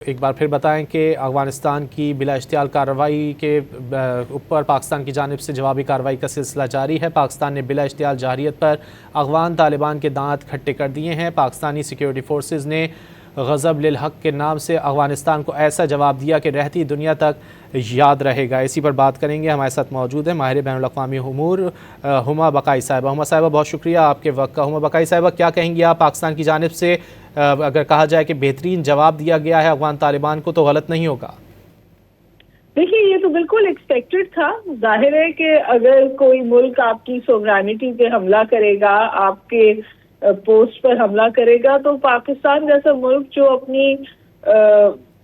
ایک بار پھر بتائیں کہ افغانستان کی بلا اشتعال کارروائی کے اوپر پاکستان کی جانب سے جوابی کارروائی کا سلسلہ جاری ہے۔ پاکستان نے بلا اشتعال جارحیت پر افغان طالبان کے دانت کھٹے کر دیے ہیں۔ پاکستانی سیکیورٹی فورسز نے غضب للحق کے نام سے افغانستان کو ایسا جواب دیا کہ رہتی دنیا تک یاد رہے گا۔ اسی پر بات کریں گے، ہمارے ساتھ موجود ہیں ماہر بین الاقوامی امور ہما بقائی صاحبہ۔ ہما صاحبہ بہت شکریہ آپ کے وقت کا۔ ہما بقائی صاحبہ، کیا کہیں گی آپ؟ پاکستان کی جانب سے اگر کہا جائے کہ بہترین جواب دیا گیا ہے افغان طالبان کو، تو غلط نہیں ہوگا؟ دیکھیے، یہ تو بالکل ایکسپیکٹڈ تھا۔ ظاہر ہے کہ اگر کوئی ملک آپ کی سوورینٹی پہ حملہ کرے گا، آپ کے پوسٹ پر حملہ کرے گا، تو پاکستان جیسا ملک جو اپنی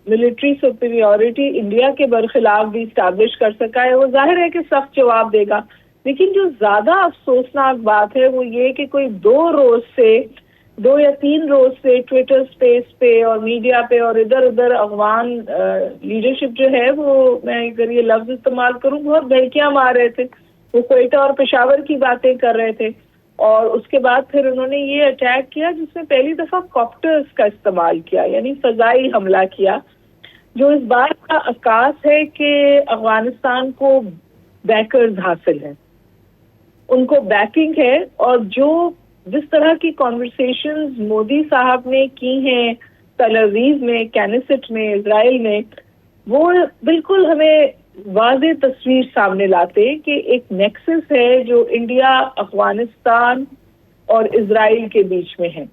ملٹری سپیریورٹی انڈیا کے برخلاف بھی اسٹیبلش کر سکا ہے، وہ ظاہر ہے کہ سخت جواب دے گا۔ لیکن جو زیادہ افسوسناک بات ہے وہ یہ کہ کوئی 2 یا 3 روز سے ٹویٹر سپیس پہ اور میڈیا پہ اور ادھر ادھر افغان لیڈرشپ جو ہے وہ، میں اگر یہ لفظ استعمال کروں، بہت بھڑکیاں مار رہے تھے۔ وہ کوئٹہ اور پشاور کی باتیں کر رہے تھے، اور اس کے بعد پھر انہوں نے یہ اٹیک کیا جس میں پہلی دفعہ کاپٹرز کا استعمال کیا، یعنی فضائی حملہ کیا، جو اس بات کا عکاس ہے کہ افغانستان کو بیکرز حاصل ہیں، ان کو بیکنگ ہے۔ اور جس طرح کی کانورسیشنز مودی صاحب نے کی ہیں تل ابیب میں، کینیسٹ میں، اسرائیل میں، وہ بالکل ہمیں واضح تصویر سامنے لاتے کہ ایک نیکسس ہے جو انڈیا، افغانستان اور اسرائیل کے بیچ میں ہے۔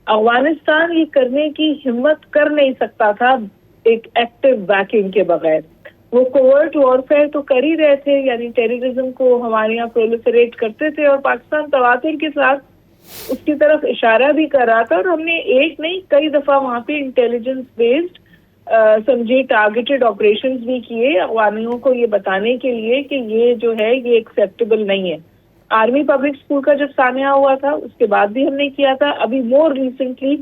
افغانستان یہ کرنے کی ہمت کر نہیں سکتا تھا ایک ایکٹیو بیکنگ کے بغیر۔ وہ کوورٹ وارفیئر تو کر ہی رہے تھے، یعنی ٹیررزم کو ہمارے یہاں پرولیفریٹ کرتے تھے، اور پاکستان تواتر کے ساتھ اس کی طرف اشارہ بھی کر رہا تھا، اور ہم نے ایک نہیں کئی دفعہ وہاں پہ انٹیلیجنس بیسڈ سمجھے ٹارگیٹڈ آپریشنز بھی کیے افغانیوں کو یہ بتانے کے لیے کہ یہ جو ہے یہ ایکسیپٹیبل نہیں ہے۔ آرمی پبلک اسکول کا جب سانحہ ہوا تھا اس کے بعد بھی ہم نے کیا تھا، ابھی مور ریسنٹلی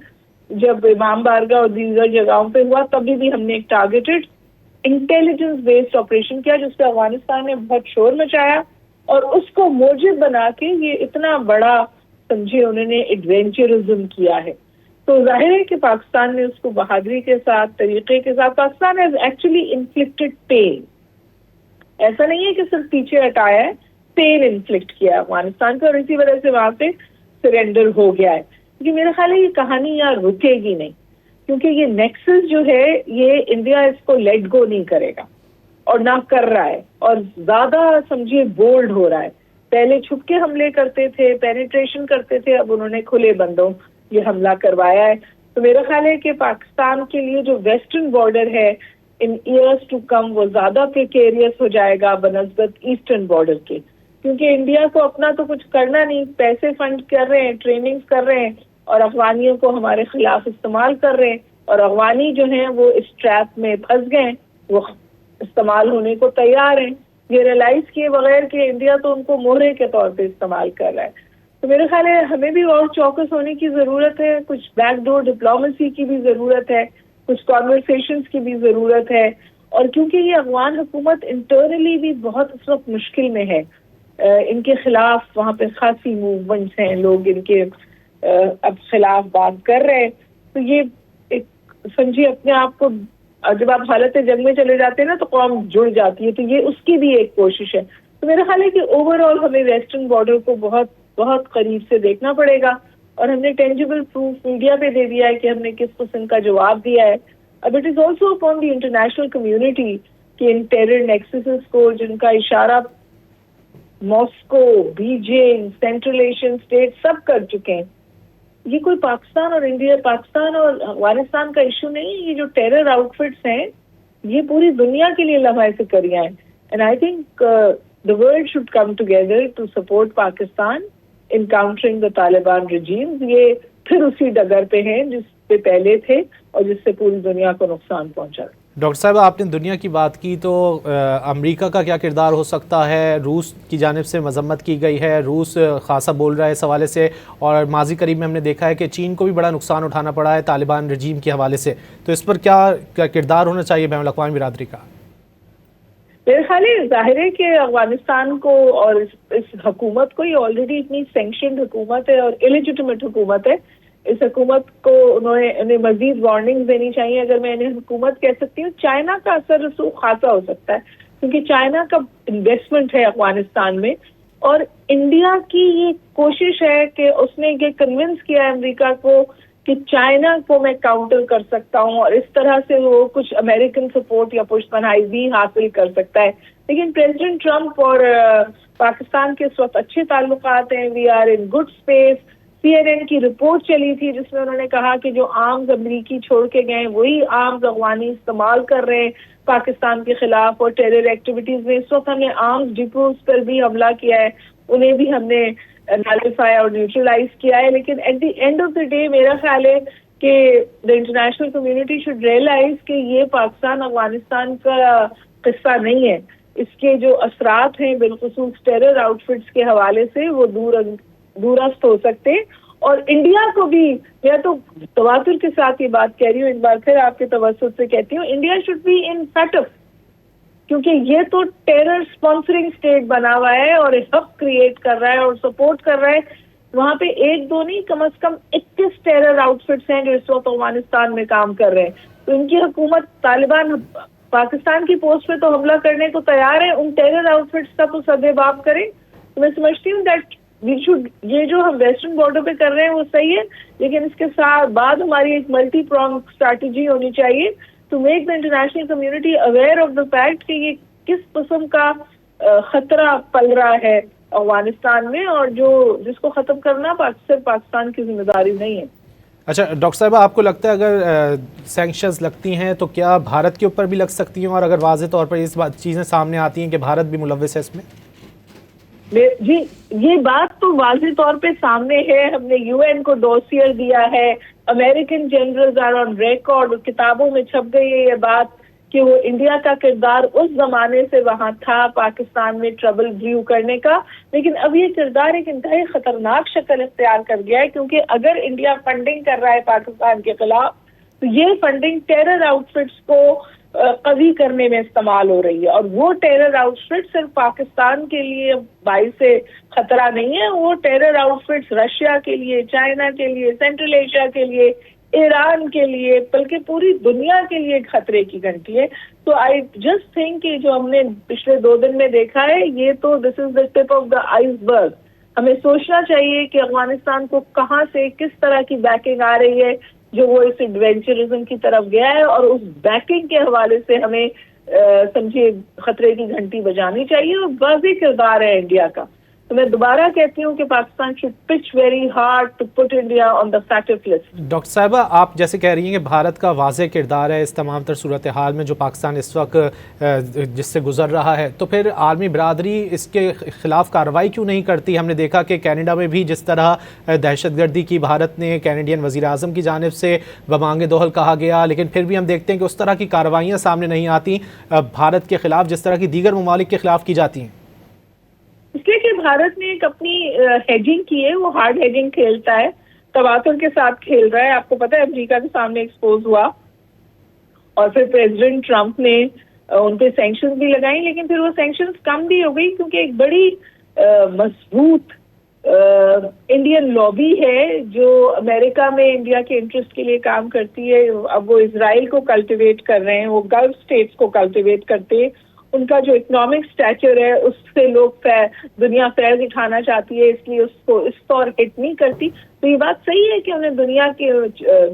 جب امام بارگاہ اور دیگر جگہوں پہ ہوا تبھی بھی ہم نے ایک ٹارگیٹڈ انٹیلیجنس بیسڈ آپریشن کیا، جس پہ افغانستان نے بہت شور مچایا، اور اس کو موجب بنا کے یہ اتنا بڑا سمجھے انہوں نے ایڈوینچرزم کیا ہے۔ تو ظاہر ہے کہ پاکستان نے اس کو بہادری کے ساتھ، طریقے کے ساتھ، پاکستان ہیز ایکچولی انفلکٹڈ پین۔ ایسا نہیں ہے کہ صرف پیچھے ہٹایا ہے، پین انفلکٹ کیا ہے افغانستان کو، اور اسی وجہ سے وہاں پہ سرینڈر ہو گیا ہے۔ کیونکہ میرا خیال ہے یہ کہانی یہاں رکے گی نہیں، کیونکہ یہ نیکسس جو ہے یہ انڈیا اس کو لیٹ گو نہیں کرے گا، اور نہ کر رہا ہے، اور زیادہ سمجھیے بولڈ ہو رہا ہے۔ پہلے چھپ کے حملے کرتے تھے، پینیٹریشن کرتے تھے، اب انہوں نے کھلے بندوں یہ حملہ کروایا ہے۔ تو میرا خیال ہے کہ پاکستان کے لیے جو ویسٹرن بارڈر ہے ان ایئرز ٹو کم وہ زیادہ پریکیریس ہو جائے گا بنسبت ایسٹرن بارڈر کے، کیونکہ انڈیا کو اپنا تو کچھ کرنا نہیں، پیسے فنڈ کر رہے ہیں، ٹریننگ کر رہے ہیں، اور افغانیوں کو ہمارے خلاف استعمال کر رہے ہیں، اور افغانی جو ہیں وہ اس ٹریپ میں پھنس گئے ہیں، وہ استعمال ہونے کو تیار ہیں، یہ ریلائز کیے بغیر کہ انڈیا تو ان کو مہرے کے طور پہ استعمال کر رہا ہے۔ تو میرے خیال ہے ہمیں بھی اور چوکس ہونے کی ضرورت ہے، کچھ بیک ڈور ڈپلومیسی کی بھی ضرورت ہے، کچھ کانورسیشنز کی بھی ضرورت ہے، اور کیونکہ یہ افغان حکومت انٹرنلی بھی بہت اس وقت مشکل میں ہے، ان کے خلاف وہاں پہ خاصی موومنٹس ہیں، لوگ ان کے اب خلاف بات کر رہے ہیں، تو یہ ایک سمجھیے اپنے آپ کو جب آپ حالت جنگ میں چلے جاتے ہیں نا تو قوم جڑ جاتی ہے، تو یہ اس کی بھی ایک کوشش ہے۔ تو میرا خیال ہے کہ اوور آل ہمیں ویسٹرن بارڈر کو بہت بہت قریب سے دیکھنا پڑے گا، اور ہم نے ٹینجیبل پروف میڈیا پہ دے دیا ہے کہ ہم نے کس قسم کا جواب دیا ہے۔ اب it is also upon the international community کہ ان ٹیرر نیکسسز کو، جن کا اشارہ Moscow, Beijing, central Asian state سب کر چکے ہیں، یہ کوئی پاکستان اور انڈیا، پاکستان اور افغانستان کا ایشو نہیں ہے، یہ جو ٹیرر آؤٹ فٹس ہیں یہ پوری دنیا کے لیے لمحہ فکریاں ہیں، and I think the world should come together to support Pakistan in countering the Taliban regime۔ یہ پھر اسی ڈگر پہ ہیں جس پہ پہلے تھے اور جس سے پوری دنیا کو نقصان پہنچا۔ ڈاکٹر صاحب، آپ نے دنیا کی بات کی، تو امریکہ کا کیا کردار ہو سکتا ہے؟ روس کی جانب سے مذمت کی گئی ہے، روس خاصا بول رہا ہے اس حوالے سے، اور ماضی قریب میں ہم نے دیکھا ہے کہ چین کو بھی بڑا نقصان اٹھانا پڑا ہے طالبان رجیم کے حوالے سے، تو اس پر کیا کردار ہونا چاہیے بین الاقوامی برادری کا؟ میرے خیال ہے ظاہر ہے کہ افغانستان کو اور اس حکومت کو، یہ آلریڈی اتنی سینکشنڈ حکومت ہے اور الیجیٹمیٹ حکومت ہے اس حکومت کو انہیں مزید وارننگز دینی چاہیے. اگر میں انہیں حکومت کہہ سکتی ہوں, چائنا کا اثر رسوخ خاصا ہو سکتا ہے, کیونکہ چائنا کا انویسٹمنٹ ہے افغانستان میں, اور انڈیا کی یہ کوشش ہے کہ اس نے یہ کنونس کیا ہے امریکہ کو کہ چائنا کو میں کاؤنٹر کر سکتا ہوں, اور اس طرح سے وہ کچھ امریکن سپورٹ یا پشت پناہی بھی حاصل کر سکتا ہے. لیکن پریزیڈنٹ ٹرمپ اور پاکستان کے اس وقت اچھے تعلقات ہیں, we are in good space. CNN کی رپورٹ چلی تھی جس میں انہوں نے کہا کہ جو آرمز امریکی چھوڑ کے گئے وہی آرمز افغانی استعمال کر رہے ہیں پاکستان کے خلاف اور ٹیرر ایکٹیویٹیز میں. اس وقت ہم نے آرمز ڈپوز پر بھی حملہ کیا ہے, انہیں بھی ہم نے نالیفائی اور نیوٹرلائز کیا ہے. لیکن at the end of the day میرا خیال ہے کہ the international community should realize کہ یہ پاکستان افغانستان کا قصہ نہیں ہے. اس کے جو اثرات ہیں بالخصوص ٹیرر آؤٹ فٹس کے حوالے سے وہ دورست ہو سکتے. اور انڈیا کو بھی, میں تو تواتر کے ساتھ یہ بات کہہ رہی ہوں, ایک بار پھر آپ کے توسط سے کہتی ہوں, India should be in fed up, کیونکہ یہ تو ٹیرر اسپانسرنگ اسٹیٹ بنا ہوا ہے اور ہب کریٹ کر رہا ہے اور سپورٹ کر رہا ہے. وہاں پہ ایک دو نہیں, کم از کم 21 ٹیرر آؤٹ فٹس ہیں جو اس وقت افغانستان میں کام کر رہے ہیں. تو ان کی حکومت, طالبان پاکستان کی پوسٹ پہ تو حملہ کرنے کو تیار ہے, ان ٹیرر آؤٹ فٹس کا تو سدے باب کریں. تو میں سمجھتی ہوں دیٹ وی شوڈ, یہ جو ہم ویسٹرن بارڈر پہ کر رہے ہیں وہ صحیح ہے, لیکن اس کے ساتھ بعد ہماری ایک ملٹی پرونگ اسٹریٹجی ہونی چاہیے to make the international community aware of the fact کہ یہ کس قسم کا خطرہ پل رہا ہے افغانستان میں, اور جس کو ختم کرنا صرف پاکستان کی ذمہ داری نہیں ہے. اچھا ڈاکٹر صاحبہ, آپ کو لگتا ہے اگر سینکشنز لگتی ہیں تو کیا بھارت کے اوپر بھی لگ سکتی ہیں, اور اگر واضح طور پر اس چیزیں سامنے آتی ہیں کہ بھارت بھی ملوث ہے اس میں؟ جی, یہ بات تو واضح طور پہ سامنے ہے. ہم نے UN کو ڈوسیئر دیا ہے, American generals are on record, کتابوں میں چھپ گئی ہے یہ بات کہ وہ انڈیا کا کردار اس زمانے سے وہاں تھا پاکستان میں ٹربل بریو کرنے کا. لیکن اب یہ کردار ایک انتہائی خطرناک شکل اختیار کر گیا ہے, کیونکہ اگر انڈیا فنڈنگ کر رہا ہے پاکستان کے خلاف تو یہ فنڈنگ ٹیرر آؤٹ فٹس کو قوی کرنے میں استعمال ہو رہی ہے. اور وہ ٹیرر آؤٹ فٹ صرف پاکستان کے لیے باعث خطرہ نہیں ہے, وہ ٹیرر آؤٹ فٹس رشیا کے لیے, چائنا کے لیے, سینٹرل ایشیا کے لیے, ایران کے لیے, بلکہ پوری دنیا کے لیے ایک خطرے کی گھنٹی ہے. تو آئی جسٹ تھنک کہ جو ہم نے پچھلے 2 دن میں دیکھا ہے یہ تو دس از دا ٹپ آف دا آئس برگ. ہمیں سوچنا چاہیے کہ افغانستان کو کہاں سے کس طرح کی بیکنگ آ رہی ہے جو وہ اس ایڈونچرزم کی طرف گیا ہے, اور اس بیکنگ کے حوالے سے ہمیں سمجھے خطرے کی گھنٹی بجانی چاہیے. اور واضح کردار ہے انڈیا کا. تو میں دوبارہ کہتی ہوں کہ Pakistan should push very hard to put India on the FATF list. Doctor صاحبہ, آپ جیسے کہہ رہی ہیں کہ بھارت کا واضح کردار ہے اس تمام تر صورتحال میں جو پاکستان اس وقت جس سے گزر رہا ہے, تو پھر عالمی برادری اس کے خلاف کارروائی کیوں نہیں کرتی؟ ہم نے دیکھا کہ کینیڈا میں بھی جس طرح دہشت گردی کی بھارت نے کینیڈین وزیر اعظم کی جانب سے بمانگ دوحل کہا گیا, لیکن پھر بھی ہم دیکھتے ہیں کہ اس طرح کی کارروائیاں سامنے نہیں آتی بھارت کے خلاف جس طرح کی دیگر ممالک کے خلاف کی جاتی ہیں. اس لیے کہ بھارت نے ایک اپنی ہیجنگ کی ہے, وہ ہارڈ ہیجنگ کھیلتا ہے, تواتر کے ساتھ کھیل رہا ہے. آپ کو پتہ ہے امریکہ کے سامنے ایکسپوز ہوا, اور پھر پریزیڈنٹ ٹرمپ نے ان پہ سینکشنز بھی لگائیں, لیکن پھر وہ سینکشنز کم بھی ہو گئی کیونکہ ایک بڑی مضبوط انڈین لابی ہے جو امریکہ میں انڈیا کے انٹرسٹ کے لیے کام کرتی ہے. اب وہ اسرائیل کو کلٹیویٹ کر رہے ہیں, وہ گلف اسٹیٹس کو کلٹیویٹ کرتے ہیں. ان کا جو اکنامک اسٹیچر ہے اس سے لوگ دنیا فیض اٹھانا چاہتی ہے, اس لیے اس کو اس طور ہٹ نہیں کرتی. تو یہ بات صحیح ہے کہ انہیں دنیا کے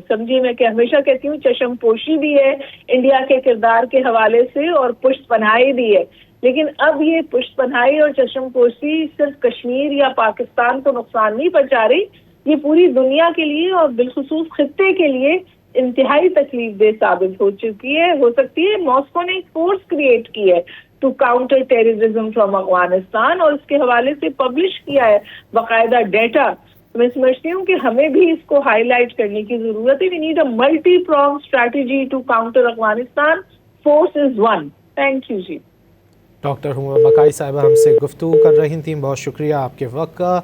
سمجھیے, میں کہ ہمیشہ کہتی ہوں چشم پوشی بھی ہے انڈیا کے کردار کے حوالے سے, اور پشت پناہی بھی ہے. لیکن اب یہ پشت پناہی اور چشم پوشی صرف کشمیر یا پاکستان کو نقصان نہیں پہنچا رہی, یہ پوری دنیا کے لیے اور بالخصوص خطے کے لیے انتہائی تکلیف دہ ثابت ہو سکتی ہے. ماسکو نے ایک فورس کریٹ کی ہے to counter terrorism from Afghanistan, اور اس کے حوالے سے پبلش کیا ہے باقاعدہ ڈیٹا. میں سمجھتی ہوں کہ ہمیں بھی اس کو ہائی لائٹ کرنے کی ضرورت ہے. We need a multi prong strategy to counter Afghanistan. Force is one. Thank you جی. ڈاکٹر ہما بقائی صاحبہ ہم سے گفتگو کر رہی تھیں, بہت شکریہ آپ کے وقت کا.